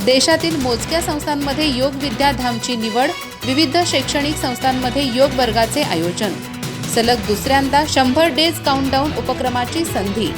देशातील मोजक्या संस्थांमध्ये योग विद्याधामची निवड, विविध शैक्षणिक संस्थांमध्ये योग वर्गाचे आयोजन, सलग दुसऱ्यांदा 100 डेज काउंटडाऊन उपक्रमाची संधी।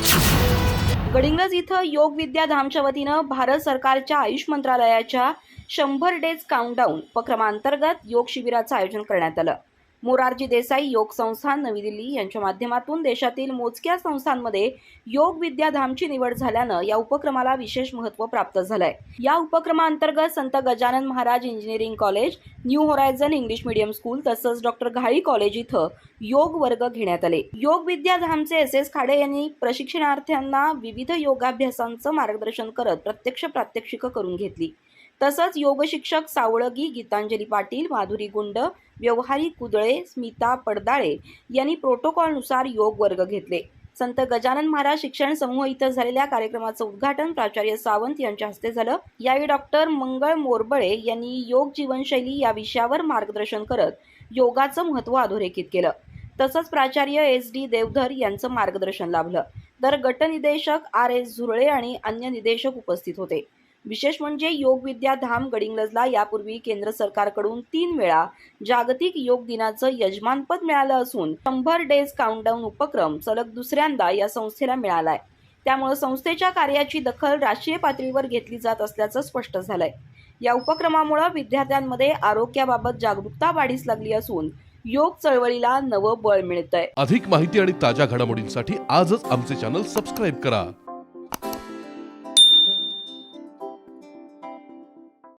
गडिंग्लज इथं योग विद्याधामच्या वतीनं भारत सरकारच्या आयुष मंत्रालयाच्या 100 डेज काउंटडाऊन उपक्रमांतर्गत योग शिबिराचं आयोजन करण्यात आलं। मोरारजी देसाई योग संस्थान नवी दिल्ली यांच्या माध्यमातून देशातील मोजक्या संस्थांमध्ये योग विद्याधामची निवड झाल्यानं या उपक्रमाला विशेष महत्त्व प्राप्त झालंय। या उपक्रमांतर्गत Sant Gajanan Maharaj engineering college, new horizon English medium school तसंच डॉक्टर घाळी कॉलेज इथं योग वर्ग घेण्यात आले। योग विद्याधामचे SS खाडे यांनी प्रशिक्षणार्थ्यांना विविध योगाभ्यासांचं मार्गदर्शन करत प्रत्यक्ष प्रात्यक्षिक करून घेतली। तसंच योग शिक्षक सावळगी, गीतांजली पाटील, माधुरी गुंड, व्यवहारी कुदळे, स्मिता पडदाळे यांनी प्रोटोकॉलनुसार योग वर्ग घेतले। संत गजानन महाराज शिक्षण समूह इथं झालेल्या कार्यक्रमाचं उद्घाटन प्राचार्य सावंत यांच्या हस्ते झालं। यावेळी डॉक्टर मंगळ मोरबळे यांनी योग जीवनशैली या विषयावर मार्गदर्शन करत योगाचं महत्त्व अधोरेखित केलं। तसंच प्राचार्य SD देवधर यांचं मार्गदर्शन लाभलं। तर गटनिदेशक RS झुरळे आणि अन्य निदेशक उपस्थित होते। विशेष म्हणजे योग विद्याधाम गडिंग्लजला यापूर्वी केंद्र सरकारकडून 3 वेळा जागतिक योग दिनाचं यजमानपद मिळालं असून 100 डेज काउंटडाऊन उपक्रम सलग दुसऱ्यांदा या संस्थेला मिळालाय। त्यामुळे संस्थेच्या कार्याची दखल राष्ट्रीय पातळीवर घेतली जात असल्याचं स्पष्ट झालंय। या उपक्रमामुळे विद्यार्थ्यांमध्ये आरोग्याबाबत जागरूकता वाढीस लागली असून योग चळवळीला नवं बळ मिळतंय। अधिक माहिती आणि ताज्या घडामोडींसाठी आजच आमचे चॅनल सबस्क्राइब करा।